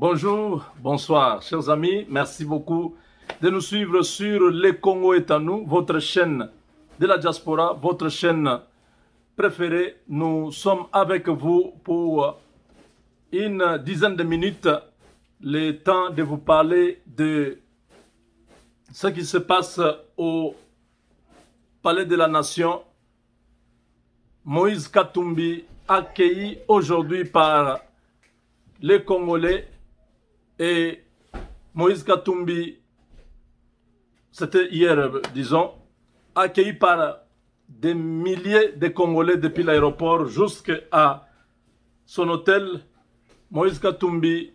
Bonjour, bonsoir, chers amis. Merci beaucoup de nous suivre sur Les Congo est à nous, votre chaîne de la diaspora, votre chaîne préférée. Nous sommes avec vous pour une dizaine de minutes, le temps de vous parler de ce qui se passe au Palais de la Nation. Moïse Katumbi, accueilli aujourd'hui par les Congolais. Et Moïse Katumbi, c'était hier, disons, accueilli par des milliers de Congolais depuis l'aéroport jusqu'à son hôtel. Moïse Katumbi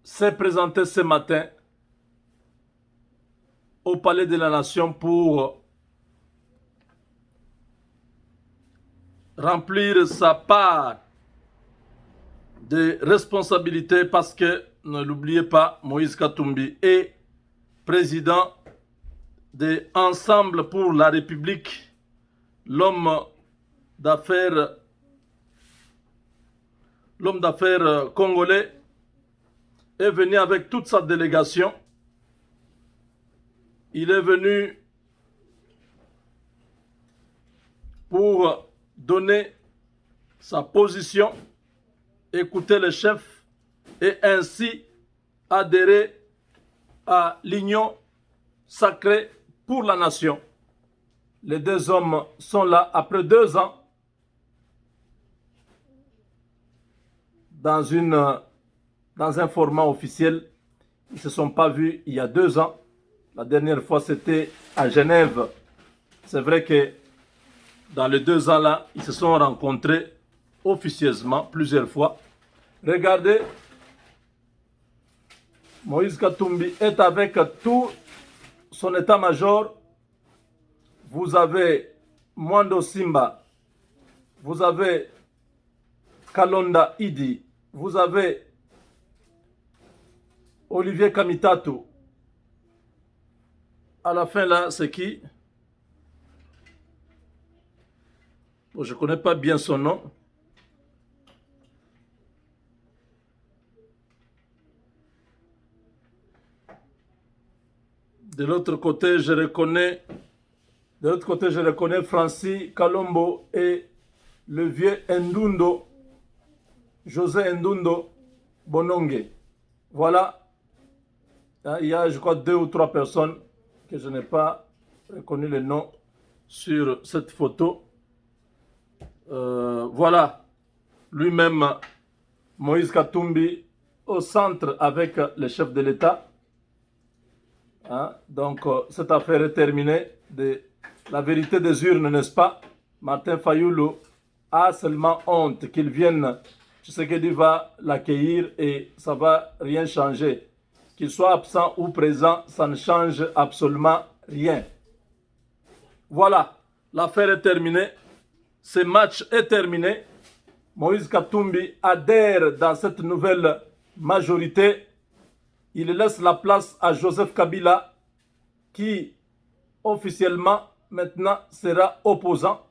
s'est présenté ce matin au Palais de la Nation pour remplir sa part de responsabilité parce que, ne l'oubliez pas, Moïse Katumbi est président de Ensemble pour la République. L'homme d'affaires congolais est venu avec toute sa délégation. Il est venu pour donner sa position, écouter le chef et ainsi adhérer à l'union sacrée pour la nation. Les deux hommes sont là après 2 ans dans un format officiel. Ils ne se sont pas vus il y a 2 ans. La dernière fois, c'était à Genève. C'est vrai que dans les 2 ans-là, ils se sont rencontrés officieusement plusieurs fois. Regardez, Moïse Katumbi est avec tout son état-major. Vous avez Mwando Simba, vous avez Kalonda Idi, vous avez Olivier Kamitatu. À la fin là, c'est qui? Bon, je ne connais pas bien son nom. De l'autre côté, je reconnais Francis Kalombo et le vieux Ndundo, José Ndundo Bonongue. Voilà. Il y a, je crois, 2 ou 3 personnes que je n'ai pas reconnu le nom sur cette photo. Voilà. Lui-même, Moïse Katumbi, au centre avec le chef de l'État. Donc, cette affaire est terminée. La vérité des urnes, n'est-ce pas? Martin Fayoulou a seulement honte qu'il vienne. Tshisekedi va l'accueillir et ça ne va rien changer. Qu'il soit absent ou présent, ça ne change absolument rien. Voilà, l'affaire est terminée. Ce match est terminé. Moïse Katumbi adhère dans cette nouvelle majorité. Il laisse la place à Joseph Kabila qui officiellement maintenant sera opposant.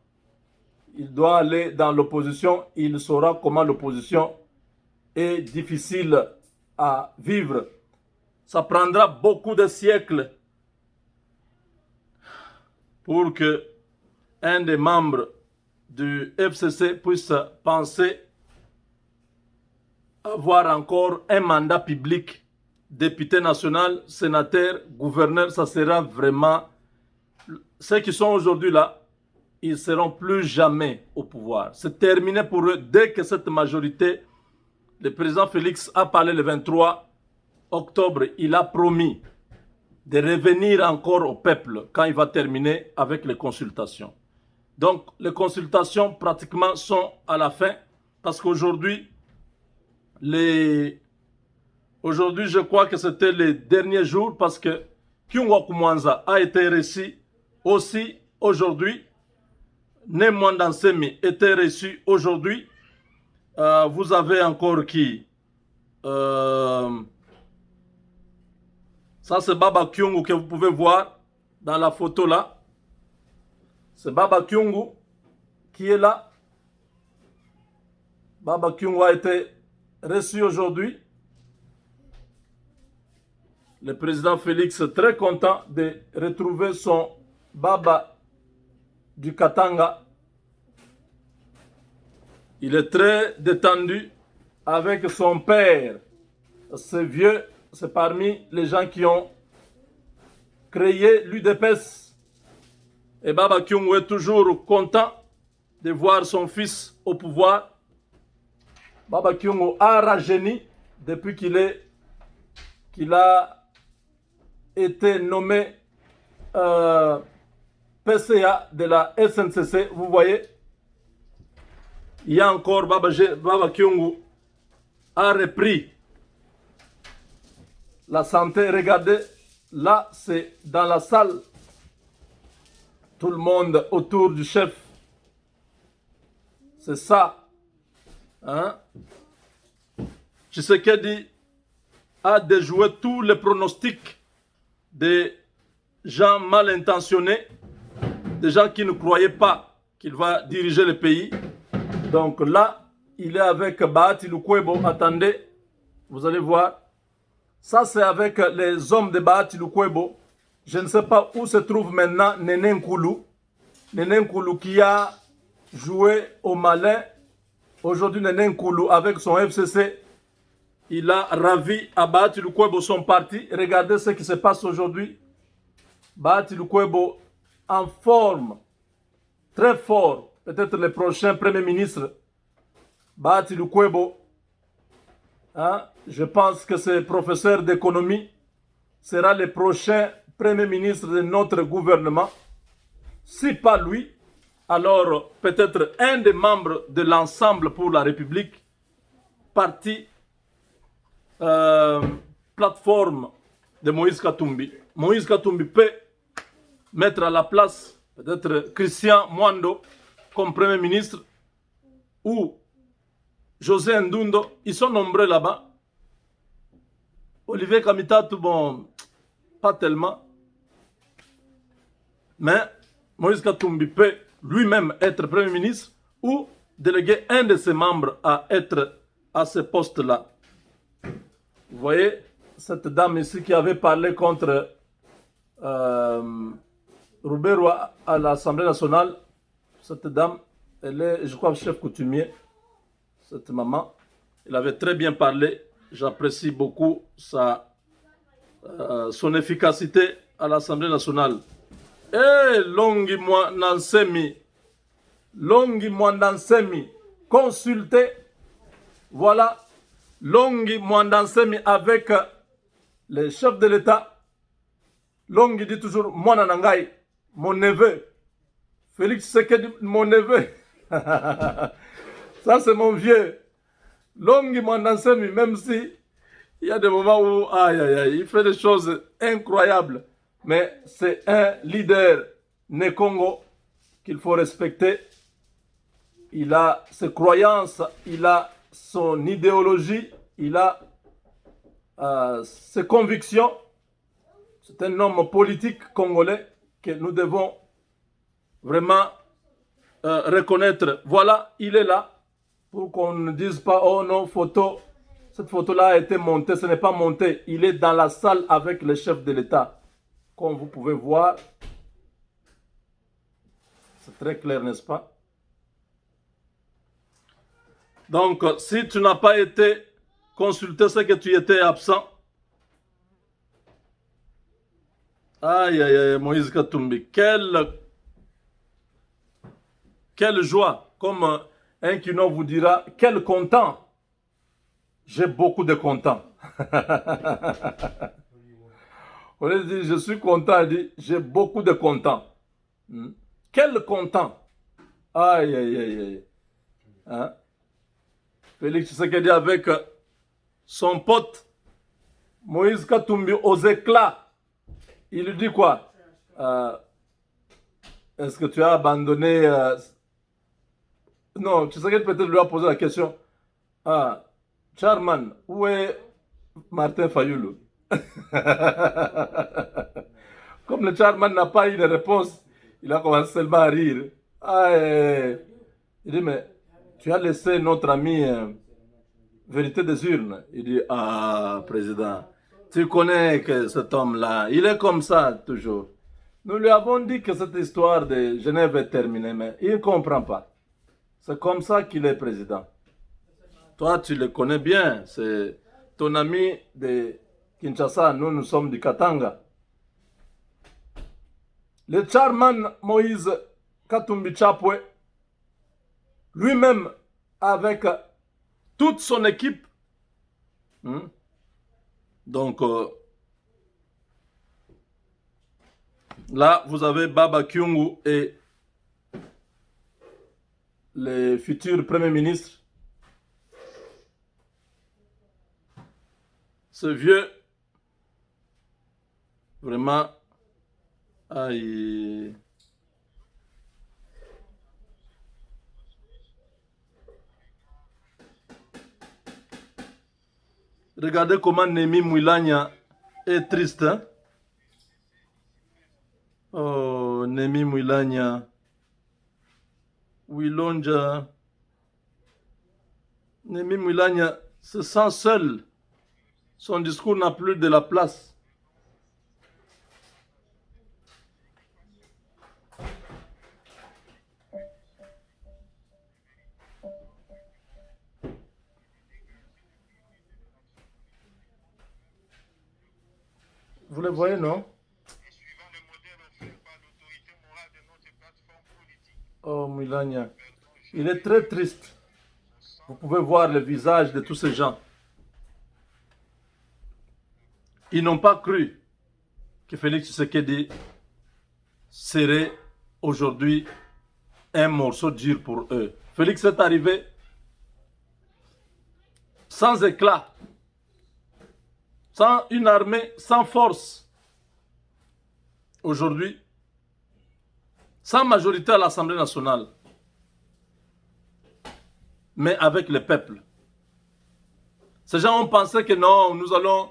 Il doit aller dans l'opposition. Il saura comment l'opposition est difficile à vivre. Ça prendra beaucoup de siècles pour que un des membres du FCC puisse penser avoir encore un mandat public. Député national, sénateur, gouverneur, ça sera vraiment... Ceux qui sont aujourd'hui là, ils ne seront plus jamais au pouvoir. C'est terminé pour eux dès que cette majorité, le président Félix a parlé le 23 octobre, il a promis de revenir encore au peuple quand il va terminer avec les consultations. Donc, les consultations pratiquement sont à la fin parce qu'aujourd'hui, Aujourd'hui, je crois que c'était les derniers jours parce que Kyungwa Kumwanza a été reçu aussi aujourd'hui. Nemwanda Nsemi était reçu aujourd'hui. Vous avez encore qui? Ça, c'est Baba Kyungu que vous pouvez voir dans la photo là. C'est Baba Kyungu qui est là. Baba Kyungu a été reçu aujourd'hui. Le président Félix très content de retrouver son Baba du Katanga. Il est très détendu avec son père. Ce vieux, c'est parmi les gens qui ont créé l'UDPS. Et Baba Kyungu est toujours content de voir son fils au pouvoir. Baba Kyungu a rajeuni depuis qu'il a été nommé PCA de la SNCC. Vous voyez, il y a encore Baba Kyungu a repris la santé. Regardez, là c'est dans la salle. Tout le monde autour du chef. C'est ça. Hein? Tshisekedi a déjoué tous les pronostics des gens mal intentionnés, des gens qui ne croyaient pas qu'il va diriger le pays. Donc là, il est avec Bahati Lukwebo. Attendez, vous allez voir. Ça, c'est avec les hommes de Bahati Lukwebo. Je ne sais pas où se trouve maintenant Néné Nkoulou. Néné Nkoulou qui a joué au malin. Aujourd'hui, Néné Nkoulou, avec son FCC, il a ravi à Bahati Lukwebo son parti. Regardez ce qui se passe aujourd'hui. Bahati Lukwebo en forme, très fort. Peut-être le prochain Premier ministre. Bahati Lukwebo, hein, je pense que ce professeur d'économie sera le prochain Premier ministre de notre gouvernement. Si pas lui, alors peut-être un des membres de l'Ensemble pour la République, parti, plateforme de Moïse Katumbi. Moïse Katumbi peut mettre à la place peut-être Christian Mwando comme Premier ministre ou José Ndundo. Ils sont nombreux là-bas. Olivier Kamitatou, bon, pas tellement. Mais Moïse Katumbi peut lui-même être Premier ministre ou déléguer un de ses membres à être à ce poste-là. Vous voyez, cette dame ici qui avait parlé contre Roubero à l'Assemblée nationale, cette dame, elle est, je crois, chef coutumier, cette maman. Elle avait très bien parlé. J'apprécie beaucoup son efficacité à l'Assemblée nationale. Eh, Longi Mwandansemi, consultez, voilà, Longi Mwandansemi avec les chefs de l'État. Longi dit toujours, Mwana Nangai, mon neveu, Félix Tshisekedi, mon neveu. Ça c'est mon vieux. Longi Mwandansemi, même si il y a des moments où aïe, aïe, aïe, il fait des choses incroyables. Mais c'est un leader né Congo qu'il faut respecter. Il a ses croyances, il a son idéologie, il a ses convictions. C'est un homme politique congolais que nous devons vraiment reconnaître. Voilà, il est là pour qu'on ne dise pas, oh non, photo. Cette photo-là a été montée, ce n'est pas monté. Il est dans la salle avec le chef de l'État. Comme vous pouvez voir, c'est très clair, n'est-ce pas? Donc, si tu n'as pas été consulté, c'est que tu étais absent. Aïe, aïe, aïe, Moïse Katumbi, quelle joie. Comme un Kino vous dira, quel content. J'ai beaucoup de contents. On a dit, je suis content, il dit, j'ai beaucoup de contents. Quel content. Aïe, aïe, aïe, aïe. Hein? Félix Tshisekedi avec son pote Moïse Katumbi aux éclats. Il lui dit quoi? Est-ce que tu as abandonné... Non, Tshisekedi peut-être lui a posé la question. Charman, où est Martin Fayoulou? Comme le Charman n'a pas eu de réponse, il a commencé seulement à rire. Il dit, mais tu as laissé notre ami Vérité des urnes. Il dit, président, Tu connais que cet homme-là, il est comme ça toujours. Nous lui avons dit que cette histoire de Genève est terminée, mais il ne comprend pas. C'est comme ça qu'il est président. Toi, tu le connais bien. C'est ton ami de Kinshasa. Nous sommes du Katanga. Le chairman Moïse Katumbi Chapwe, lui-même, avec toute son équipe, donc là, vous avez Baba Kyungu et le futur Premier ministre. Ce vieux, vraiment, aïe. Regardez comment Nemi Mouilania est triste. Hein? Oh, Nemi Mouilania. Wilonja. Nemi Mouilania se sent seul. Son discours n'a plus de la place. Vous le voyez, non? Oh, Mouilania. Il est très triste. Vous pouvez voir le visage de tous ces gens. Ils n'ont pas cru que Félix Tshisekedi serait aujourd'hui un morceau dur pour eux. Félix est arrivé sans éclat, sans une armée, sans force. Aujourd'hui, sans majorité à l'Assemblée nationale, mais avec le peuple. Ces gens ont pensé que non, nous allons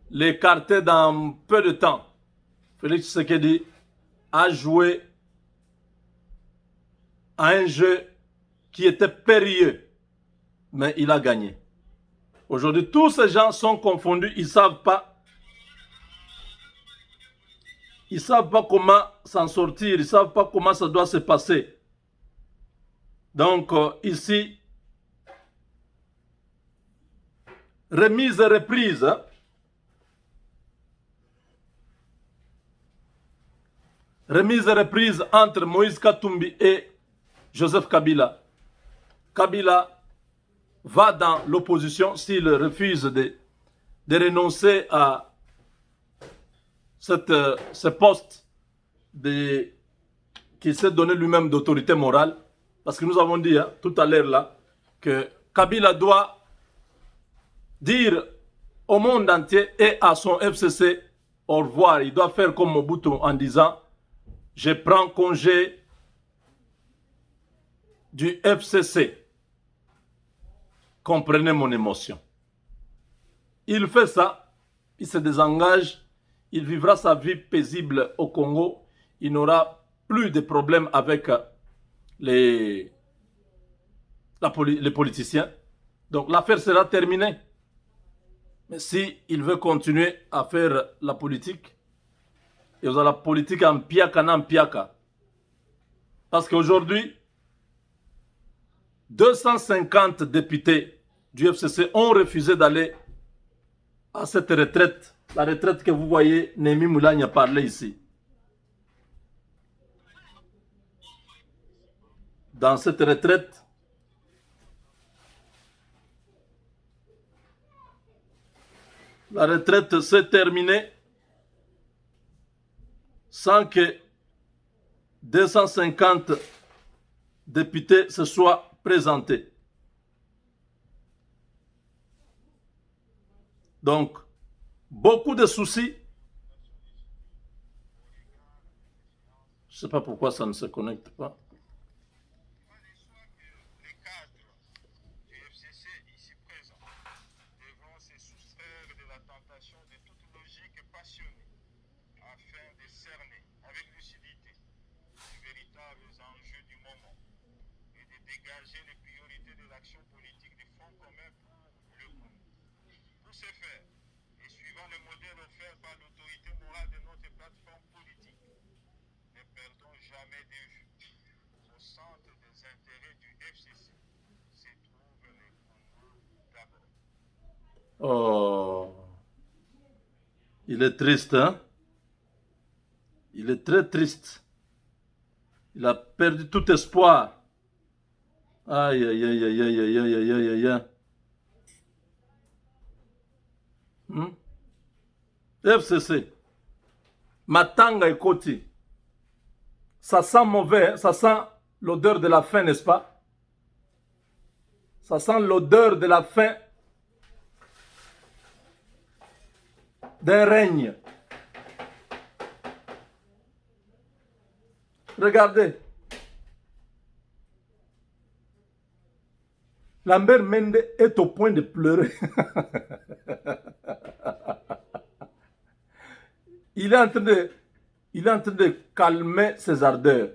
l'écarter dans peu de temps. Félix Tshisekedi a joué à un jeu qui était périlleux, mais il a gagné. Aujourd'hui, tous ces gens sont confondus, ils ne savent pas. Ils ne savent pas comment s'en sortir, ils ne savent pas comment ça doit se passer. Donc, ici, remise et reprise. Hein? Remise et reprise entre Moïse Katumbi et Joseph Kabila. Kabila va dans l'opposition s'il refuse de renoncer à ce poste qui s'est donné lui-même d'autorité morale. Parce que nous avons dit hein, tout à l'heure là que Kabila doit dire au monde entier et à son FCC au revoir. Il doit faire comme Mobutu en disant je prends congé du FCC. Comprenez mon émotion. Il fait ça, il se désengage, il vivra sa vie paisible au Congo, il n'aura plus de problèmes avec les politiciens. Donc l'affaire sera terminée. Mais s'il veut continuer à faire la politique, et vous avez la politique en piaka, en piaka. Parce qu'aujourd'hui, 250 députés du FCC ont refusé d'aller à cette retraite. La retraite que vous voyez, Nemi Moulani a parlé ici. Dans cette retraite, la retraite s'est terminée sans que 250 députés se soient présentés. Donc, beaucoup de soucis. Je ne sais pas pourquoi ça ne se connecte pas. jamais vu. Au centre des intérêts du FCC se trouve le Congo-Gabon. Oh, il est triste, hein? Il est très triste. Il a perdu tout espoir. Aïe, aïe, aïe, aïe, aïe, aïe, aïe, aïe, aïe, aïe. Hmm? FCC. Matanga et Koti. Ça sent mauvais, hein? Ça sent l'odeur de la faim, n'est-ce pas? Ça sent l'odeur de la faim d'un règne. Regardez. Lambert Mende est au point de pleurer. il est en train de calmer ses ardeurs.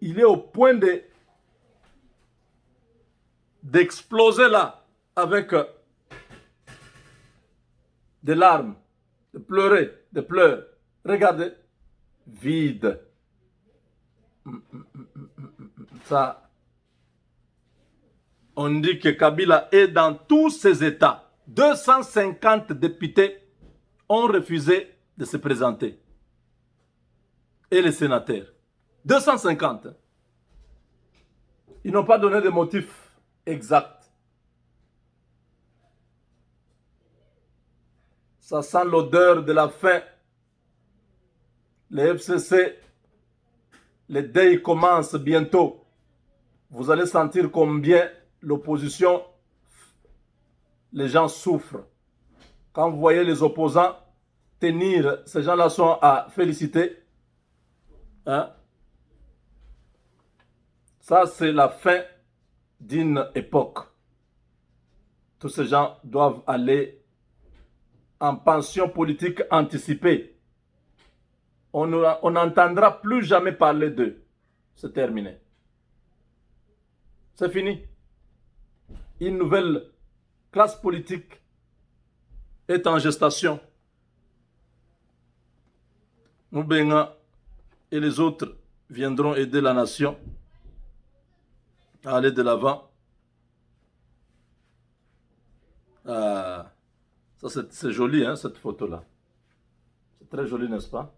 Il est au point d'exploser là avec des larmes, de pleurer, de pleurs. Regardez, vide. Ça, on dit que Kabila est dans tous ses états. 250 députés ont refusé de se présenter. Et les sénateurs. 250. Ils n'ont pas donné de motifs exacts. Ça sent l'odeur de la faim. Les FCC, les deuils commencent bientôt. Vous allez sentir combien l'opposition, les gens souffrent. Quand vous voyez les opposants tenir, ces gens-là sont à féliciter. Hein? Ça, c'est la fin d'une époque. Tous ces gens doivent aller en pension politique anticipée. On n'entendra plus jamais parler d'eux. C'est terminé. C'est fini. Une nouvelle classe politique est en gestation. Moubenga et les autres viendront aider la nation à aller de l'avant. Ça, c'est joli, hein, cette photo-là. C'est très joli, n'est-ce pas?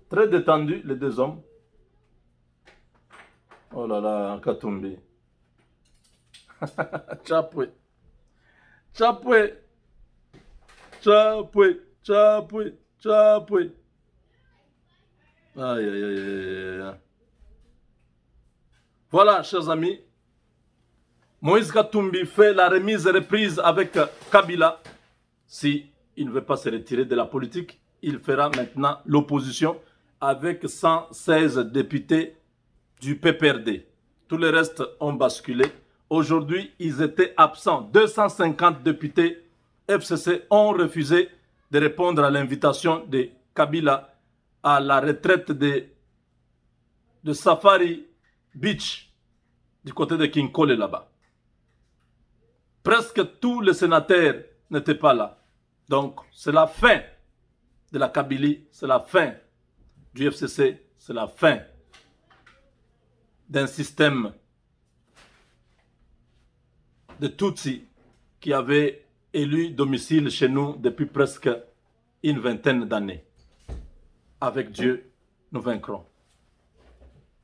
Très détendu, les deux hommes. Oh là là, Katumbi. Chapwe. Chapwe. Chapwe. Chapwe. Chapwe. Aïe, aïe, aïe, aïe, aïe. Voilà, chers amis. Moïse Katumbi fait la remise et reprise avec Kabila. Si il ne veut pas se retirer de la politique, il fera maintenant l'opposition avec 116 députés du PPRD. Tous les restes ont basculé. Aujourd'hui, ils étaient absents. 250 députés FCC ont refusé de répondre à l'invitation de Kabila à la retraite de Safari Beach du côté de Kinkole là-bas. Presque tous les sénateurs n'étaient pas là. Donc, c'est la fin de la Kabylie, c'est la fin du FCC, c'est la fin d'un système de Tutsi qui avait élu domicile chez nous depuis presque une vingtaine d'années. Avec Dieu, nous vaincrons.